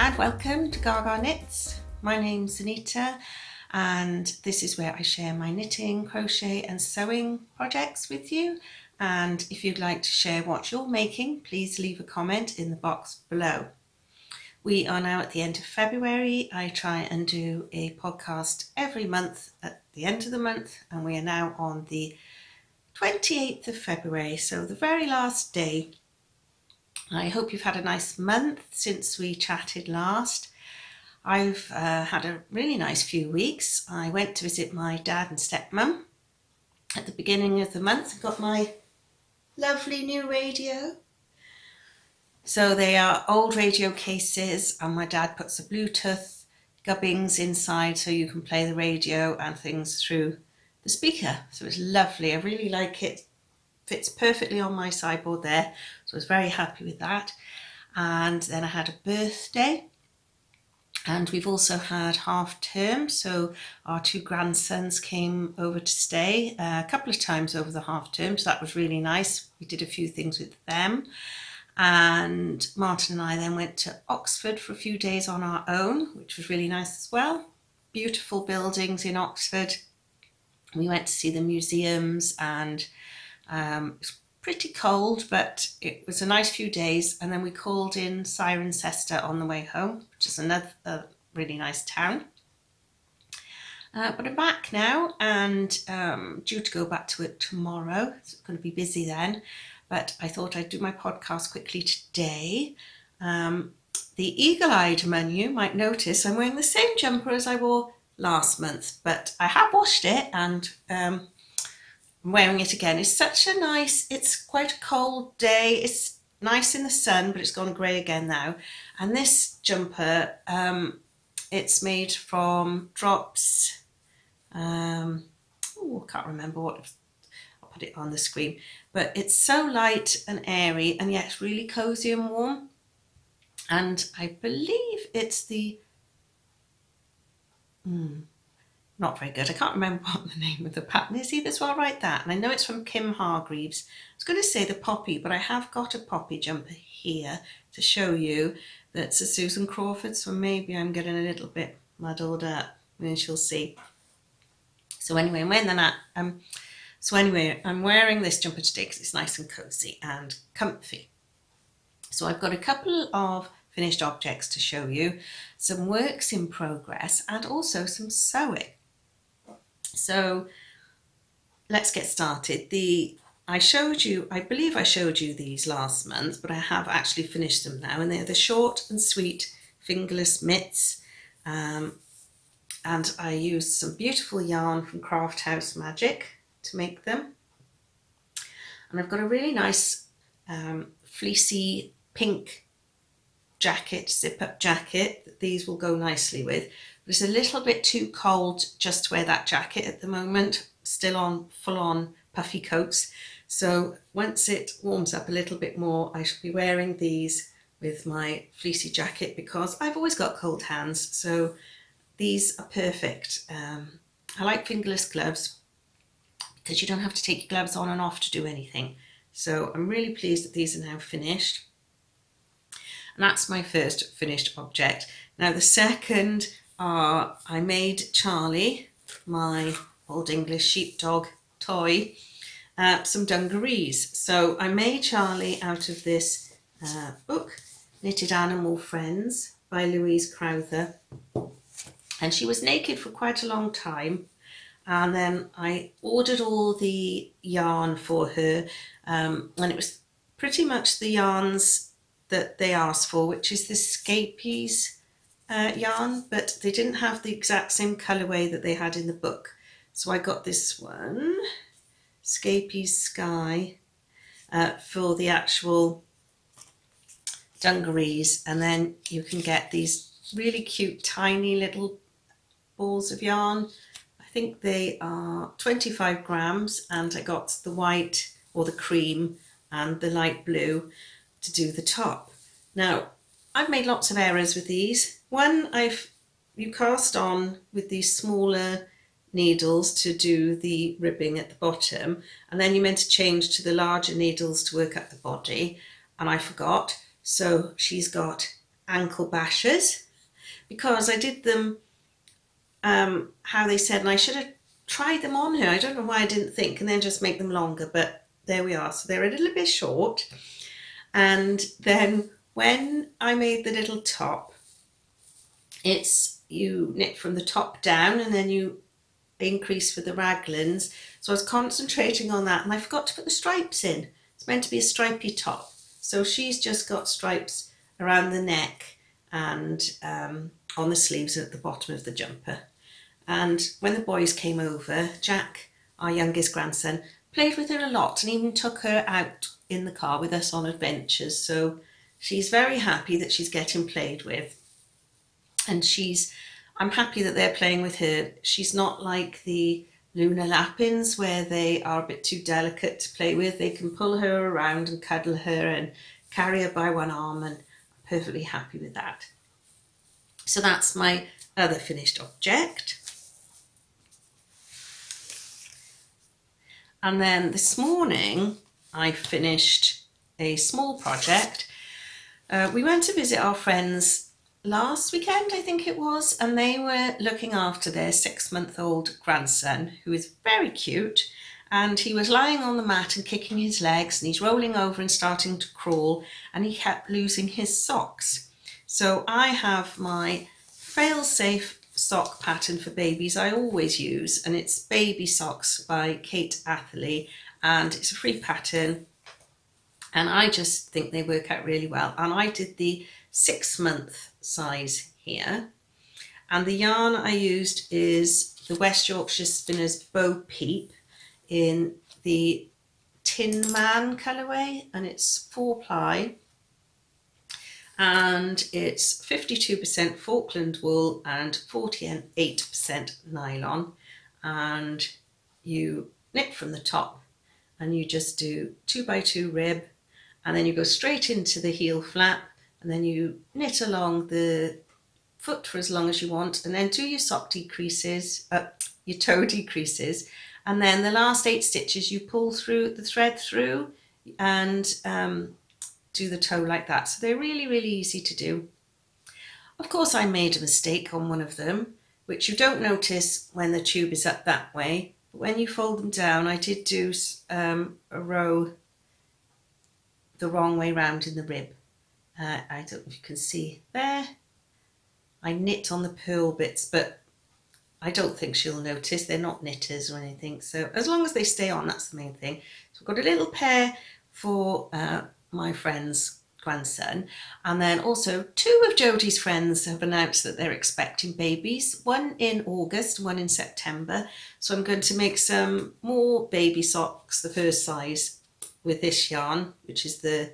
and welcome to Gaga Knits. My name's Anita and this is where I share my knitting, crochet and sewing projects with you, and if you'd like to share what you're making, please leave a comment in the box below. We are now at the end of February. I try and do a podcast every month at the end of the month, and we are now on the 28th of February, so the very last day. I hope you've had a nice month since we chatted last. I've had a really nice few weeks. I went to visit my dad and stepmum at the beginning of the month. I got my lovely new radio. So they are old radio cases, and my dad puts the Bluetooth gubbins inside so you can play the radio and things through the speaker. So it's lovely. I really like it. Fits perfectly on my sideboard there, so I was very happy with that. And then I had a birthday, and we've also had half term, so our two grandsons came over to stay a couple of times over the half term, so that was really nice. We did a few things with them, and Martin and I then went to Oxford for a few days on our own, which was really nice as well. Beautiful buildings in Oxford. We went to see the museums, and it was pretty cold, but it was a nice few days. And then we called in Cirencester on the way home, which is another really nice town. But I'm back now and due to go back to it tomorrow. So it's going to be busy then, but I thought I'd do my podcast quickly today. The eagle-eyed among you might notice I'm wearing the same jumper as I wore last month, but I have washed it and I'm wearing it again. It's such a nice, it's quite a cold day. It's nice in the sun, but it's gone grey again now. And this jumper, it's made from drops. I can't remember what, I'll put it on the screen. But it's so light and airy, and yet it's really cosy and warm. And I believe it's the not very good. I can't remember what the name of the pattern is either, so I'll write that. And I know it's from Hargreaves. I was going to say the poppy, but I have got a poppy jumper here to show you. That's a Susan Crawford, so maybe I'm getting a little bit muddled up. We shall see. So anyway, I'm wearing this jumper today because it's nice and cozy and comfy. So I've got a couple of finished objects to show you, some works in progress, and also some sewing. So let's get started. I believe I showed you these last month, but I have actually finished them now, and they're the short and sweet fingerless mitts. And I used some beautiful yarn from Craft House Magic to make them. And I've got a really nice fleecy pink jacket, zip-up jacket that these will go nicely with. It's a little bit too cold just to wear that jacket at the moment, still on full-on puffy coats. So once it warms up a little bit more, I shall be wearing these with my fleecy jacket because I've always got cold hands, so these are perfect. I like fingerless gloves because you don't have to take your gloves on and off to do anything. So I'm really pleased that these are now finished. And that's my first finished object. Now the second I made Charlie, my Old English sheepdog toy, some dungarees. So I made Charlie out of this book, Knitted Animal Friends by Louise Crowther. And she was naked for quite a long time. And then I ordered all the yarn for her. And it was pretty much the yarns that they asked for, which is the Skye's yarn, but they didn't have the exact same colourway that they had in the book. So I got this one, Skye's Skye, for the actual dungarees, and then you can get these really cute tiny little balls of yarn. I think they are 25 grams, and I got the white or the cream and the light blue to do the top. Now I've made lots of errors with these. One, you cast on with these smaller needles to do the ribbing at the bottom, and then you meant to change to the larger needles to work up the body, and I forgot. So she's got ankle bashers because I did them how they said, and I should have tried them on her. I don't know why I didn't think, and then just make them longer, but there we are. So they're a little bit short. And then when I made the little top, it's you knit from the top down and then you increase for the raglans. So I was concentrating on that and I forgot to put the stripes in. It's meant to be a stripy top. So she's just got stripes around the neck and on the sleeves at the bottom of the jumper. And when the boys came over, Jack, our youngest grandson, played with her a lot and even took her out in the car with us on adventures. So she's very happy that she's getting played with. And I'm happy that they're playing with her. She's not like the Luna Lapins where they are a bit too delicate to play with. They can pull her around and cuddle her and carry her by one arm, and I'm perfectly happy with that. So that's my other finished object. And then this morning I finished a small project. We went to visit our friends last weekend, I think it was, and they were looking after their 6-month-old grandson, who is very cute, and he was lying on the mat and kicking his legs, and he's rolling over and starting to crawl, and he kept losing his socks. So I have my fail-safe sock pattern for babies I always use, and it's Baby Socks by Kate Atherley, and it's a free pattern and I just think they work out really well. And I did the 6-month size here, and the yarn I used is the West Yorkshire Spinners Bo Peep in the Tin Man colourway, and it's 4-ply. And it's 52% Falkland wool and 48% nylon. And you knit from the top and you just do 2x2 rib, and then you go straight into the heel flap, and then you knit along the foot for as long as you want, and then do your sock decreases, your toe decreases, and then the last 8 stitches you pull through the thread through and do the toe like that. So they're really, really easy to do. Of course, I made a mistake on one of them, which you don't notice when the tube is up that way. But when you fold them down, I did do a row the wrong way round in the rib. I don't know if you can see there. I knit on the purl bits, but I don't think she'll notice. They're not knitters or anything. So as long as they stay on, that's the main thing. So I've got a little pair for my friend's grandson, and then also 2 of Jodie's friends have announced that they're expecting babies, one in August, one in September. So I'm going to make some more baby socks, the first size, with this yarn, which is the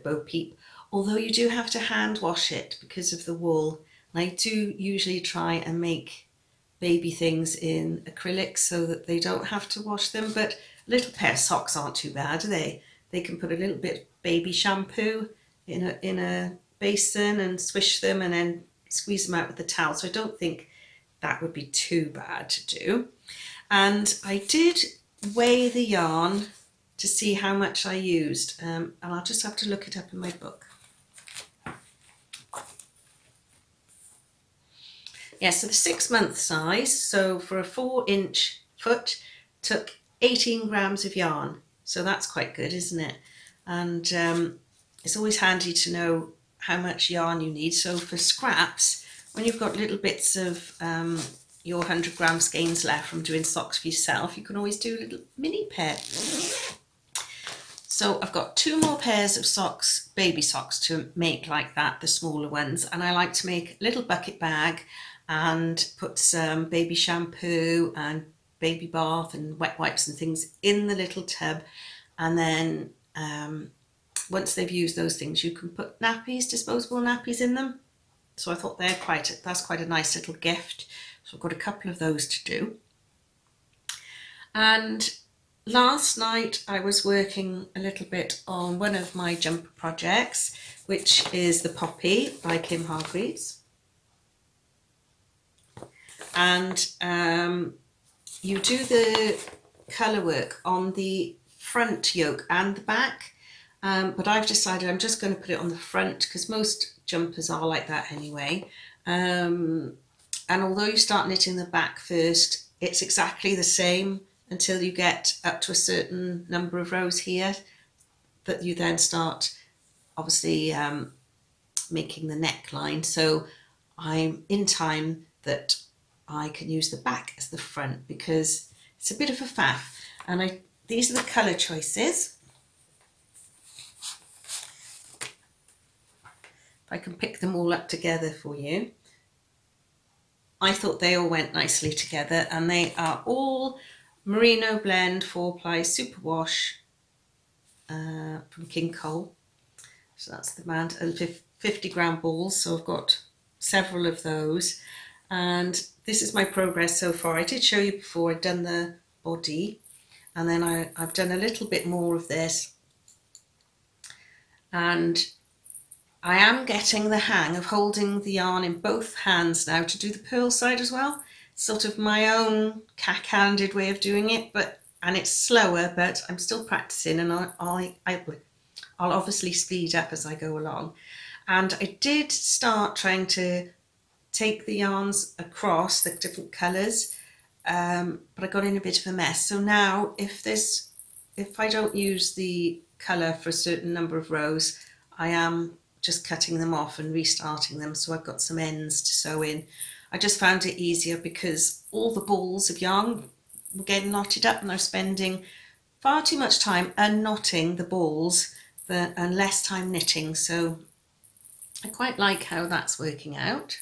Bo Peep, although you do have to hand wash it because of the wool. And I do usually try and make baby things in acrylic so that they don't have to wash them, but a little pair of socks aren't too bad, are they? They can put a little bit of baby shampoo in a basin and swish them and then squeeze them out with the towel. So I don't think that would be too bad to do. And I did weigh the yarn to see how much I used, and I'll just have to look it up in my book. Yeah, so the 6-month size, so for a 4-inch foot, took 18 grams of yarn. So that's quite good, isn't it? And it's always handy to know how much yarn you need. So for scraps, when you've got little bits of your 100-gram skeins left from doing socks for yourself, you can always do a little mini pair. So I've got 2 more pairs of socks, baby socks, to make like that, the smaller ones. And I like to make a little bucket bag and put some baby shampoo and baby bath and wet wipes and things in the little tub. And then once they've used those things, you can put nappies, disposable nappies in them. So I thought that's quite a nice little gift. So I've got a couple of those to do. And last night I was working a little bit on one of my jumper projects, which is the Poppy by Kim Hargreaves. And you do the colour work on the front yoke and the back, but I've decided I'm just going to put it on the front because most jumpers are like that anyway. And although you start knitting the back first, it's exactly the same until you get up to a certain number of rows here, that you then start obviously making the neckline. So I'm in time that I can use the back as the front, because it's a bit of a faff. And these are the colour choices. If I can pick them all up together for you. I thought they all went nicely together, and they are all Merino Blend 4-ply superwash from King Cole. So that's the brand, 50-gram balls. So I've got several of those, and this is my progress so far. I did show you before I'd done the body, and then I've done a little bit more of this, and I am getting the hang of holding the yarn in both hands now to do the purl side as well. It's sort of my own cack-handed way of doing it, and it's slower, but I'm still practicing, and I'll obviously speed up as I go along. And I did start trying to take the yarns across the different colours, but I got in a bit of a mess. So now if I don't use the colour for a certain number of rows, I am just cutting them off and restarting them, so I've got some ends to sew in. I just found it easier because all the balls of yarn were getting knotted up, and I was spending far too much time unknotting the balls and less time knitting. So I quite like how that's working out.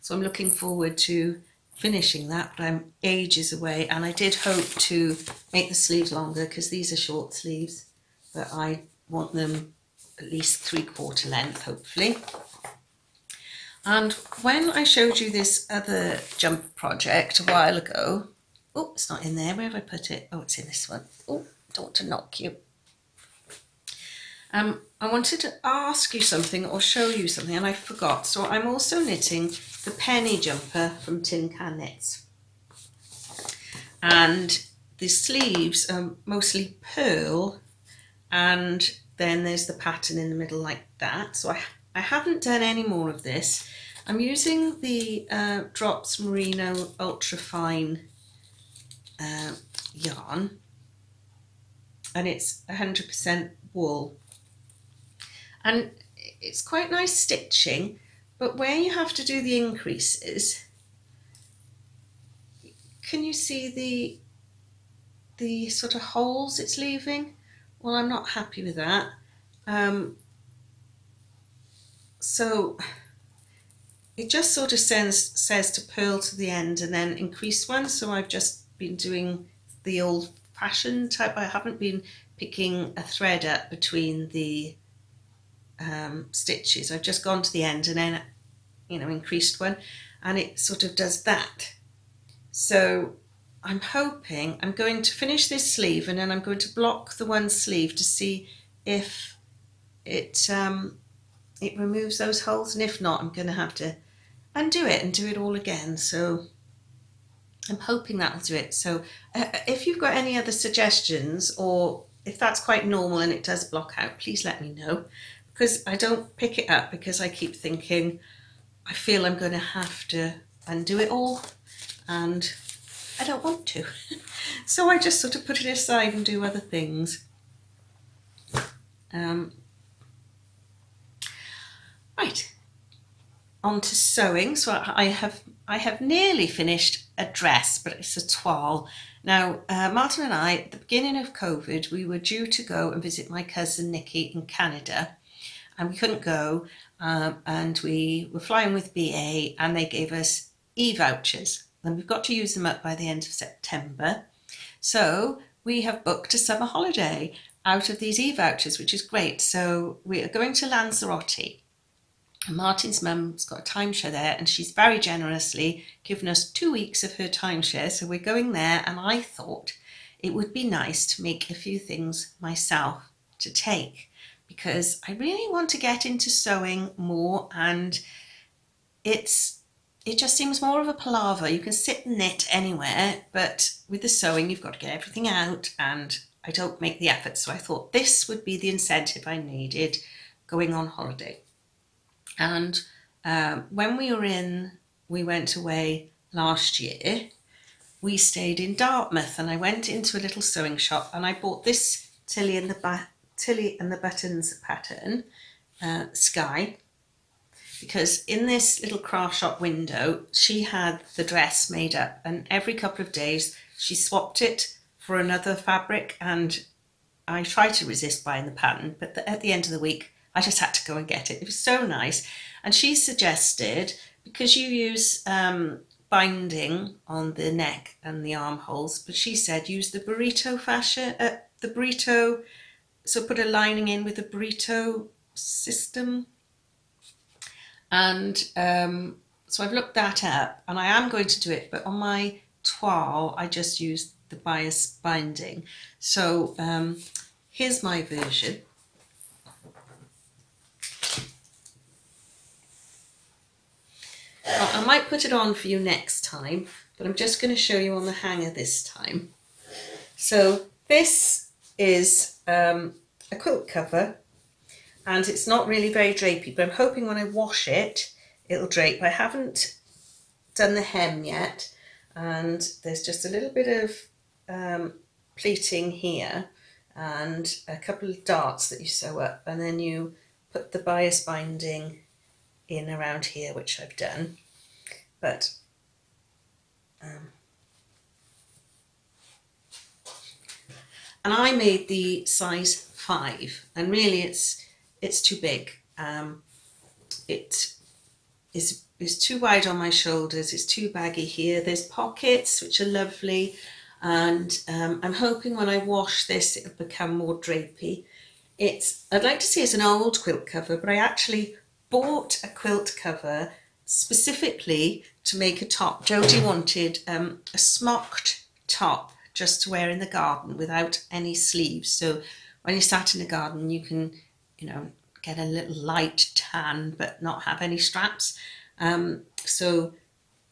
So I'm looking forward to finishing that, but I'm ages away, and I did hope to make the sleeves longer because these are short sleeves, but I want them at least 3/4 length, hopefully. And when I showed you this other jumper project a while ago, oh, it's not in there. Where have I put it? Oh, it's in this one. Oh, don't want to knock you. I wanted to ask you something or show you something, and I forgot. So I'm also knitting the penny jumper from TinCanKnits, and the sleeves are mostly pearl, and then there's the pattern in the middle like that. So I haven't done any more of this. I'm using the Drops Merino Ultra Fine yarn, and it's 100% wool, and it's quite nice stitching, but where you have to do the increases, can you see the sort of holes it's leaving? Well, I'm not happy with that. So it just sort of says to purl to the end and then increase one. So I've just been doing the old-fashioned type. I haven't been picking a thread up between the stitches. I've just gone to the end and then, increased one, and it sort of does that. So I'm hoping I'm going to finish this sleeve, and then I'm going to block the one sleeve to see if it removes those holes, and if not, I'm going to have to undo it and do it all again. So I'm hoping that'll do it. So if you've got any other suggestions, or if that's quite normal and it does block out, please let me know, because I don't pick it up because I keep thinking I feel I'm going to have to undo it all, and I don't want to. So I just sort of put it aside and do other things. Right, on to sewing. So I have nearly finished a dress, but it's a toile. Now, Martin and I, at the beginning of COVID, we were due to go and visit my cousin Nikki in Canada, and we couldn't go, and we were flying with BA, and they gave us e-vouchers, and we've got to use them up by the end of September. So we have booked a summer holiday out of these e-vouchers, which is great. So we are going to Lanzarote. Martin's mum's got a timeshare there, and she's very generously given us 2 weeks of her timeshare. So we're going there, and I thought it would be nice to make a few things myself to take, because I really want to get into sewing more, and it just seems more of a palaver. You can sit and knit anywhere, but with the sewing, you've got to get everything out, and I don't make the effort. So I thought this would be the incentive I needed going on holiday. And when we went away last year, we stayed in Dartmouth, and I went into a little sewing shop and I bought this Tilly and the Buttons pattern, Skye, because in this little craft shop window she had the dress made up, and every couple of days she swapped it for another fabric, and I tried to resist buying the pattern, but at the end of the week I just had to go and get it. It was so nice. And she suggested, because you use binding on the neck and the armholes, but she said use the burrito fashion, so put a lining in with the burrito system. And so I've looked that up, and I am going to do it, but on my toile I just used the bias binding. So here's my version. Well, I might put it on for you next time, but I'm just going to show you on the hanger this time. So this is a quilt cover, and it's not really very drapey, but I'm hoping when I wash it, it'll drape. I haven't done the hem yet, and there's just a little bit of pleating here and a couple of darts that you sew up, and then you put the bias binding in around here, which I've done. But and I made the size 5, and really it's too big. It is too wide on my shoulders, it's too baggy here. There's pockets which are lovely, and I'm hoping when I wash this it'll become more drapey. I'd like to say it's an old quilt cover, but I actually bought a quilt cover specifically to make a top. Jodie wanted a smocked top just to wear in the garden without any sleeves. So when you sat in the garden, you can, get a little light tan but not have any straps. So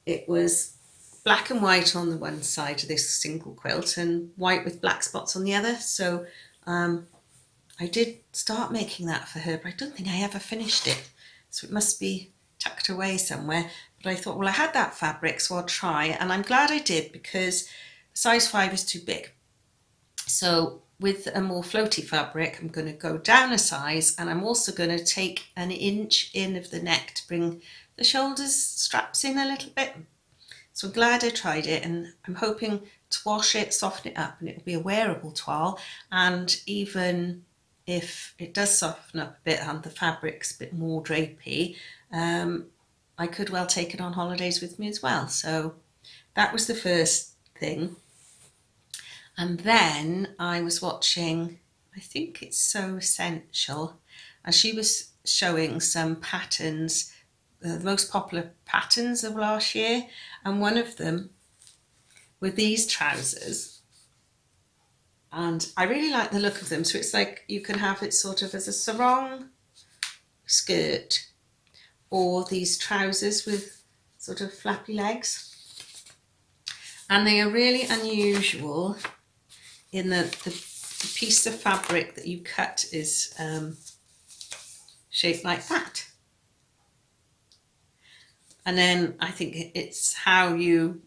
it was black and white on the one side of this single quilt and white with black spots on the other. So I did start making that for her, but I don't think I ever finished it. So it must be tucked away somewhere. But I thought, well, I had that fabric, so I'll try. And I'm glad I did, because size 5 is too big. So with a more floaty fabric, I'm going to go down a size, and I'm also going to take an inch in of the neck to bring the shoulders straps in a little bit. So I'm glad I tried it, and I'm hoping to wash it, soften it up, and it'll be a wearable toile. And even if it does soften up a bit and the fabric's a bit more drapey, I could well take it on holidays with me as well. So that was the first thing. And then I was watching, I think it's So Essential, and she was showing some patterns, the most popular patterns of last year, and one of them were these trousers. And I really like the look of them. So it's like you can have it sort of as a sarong skirt, or these trousers with sort of flappy legs. And they are really unusual in that the piece of fabric that you cut is shaped like that. And then I think it's how you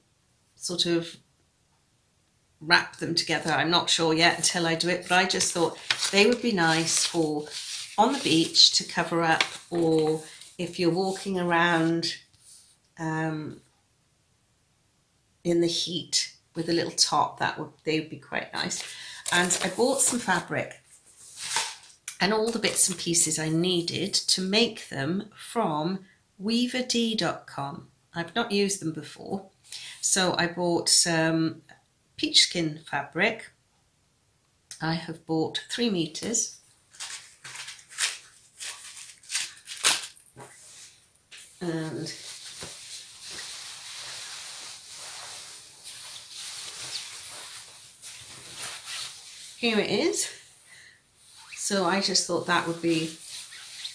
sort of wrap them together. I'm not sure yet until I do it, but I just thought they would be nice for on the beach to cover up, or if you're walking around in the heat with a little top, they would be quite nice. And I bought some fabric and all the bits and pieces I needed to make them from weaverd.com. I've not used them before, so I bought some peachskin fabric. I have bought 3 meters. And here it is. So I just thought that would be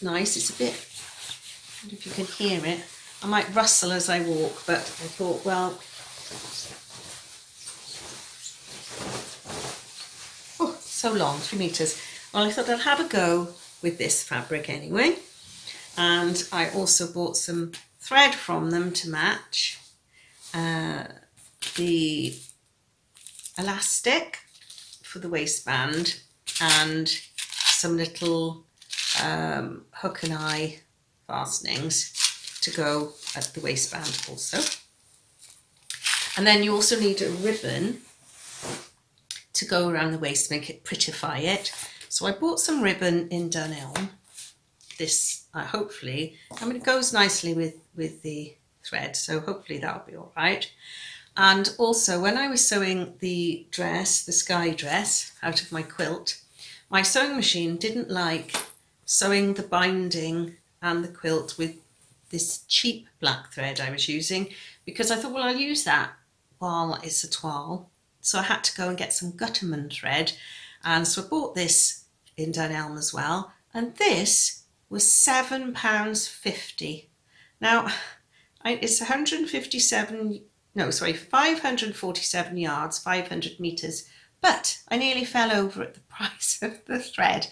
nice. It's a bit, I don't know if you can hear it. I might rustle as I walk, but I thought, well, so long, 3 meters. Well, I thought I'd have a go with this fabric anyway. And I also bought some thread from them to match the elastic for the waistband, and some little hook and eye fastenings to go at the waistband also. And then you also need a ribbon to go around the waist, make it prettify it. So I bought some ribbon in Dunelm. This hopefully, I mean, it goes nicely with the thread, so hopefully that'll be all right. And also, when I was sewing the dress, the Skye dress, out of my quilt, my sewing machine didn't like sewing the binding and the quilt with this cheap black thread I was using, because I thought, well, I'll use that while it's a toile. So I had to go and get some Gutterman thread, and so I bought this in Dunelm as well, and this was £7.50. Now, it's 547 yards, 500 metres, but I nearly fell over at the price of the thread.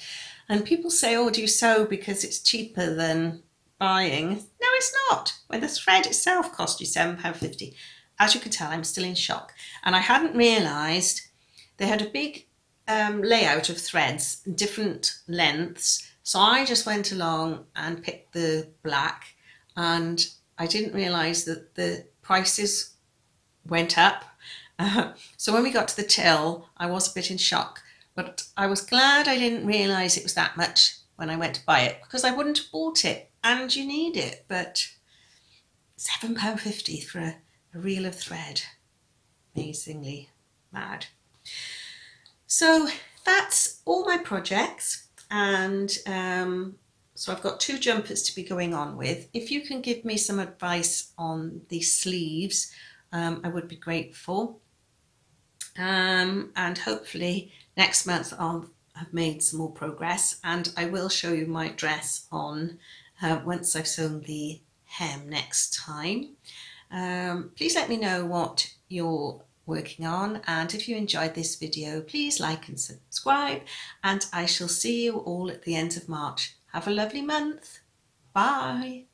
And people say, oh, do you sew because it's cheaper than buying? No, it's not, when the thread itself cost you £7.50. As you can tell, I'm still in shock. And I hadn't realised they had a big layout of threads, different lengths. So I just went along and picked the black, and I didn't realise that the prices went up. So when we got to the till, I was a bit in shock, but I was glad I didn't realise it was that much when I went to buy it, because I wouldn't have bought it, and you need it. But £7.50 for a reel of thread, amazingly mad. So that's all my projects, and so I've got 2 jumpers to be going on with. If you can give me some advice on the sleeves, I would be grateful. And hopefully next month I'll have made some more progress, and I will show you my dress on once I've sewn the hem next time. Please let me know what you're working on, and if you enjoyed this video, please like and subscribe, and I shall see you all at the end of March. Have a lovely month. Bye.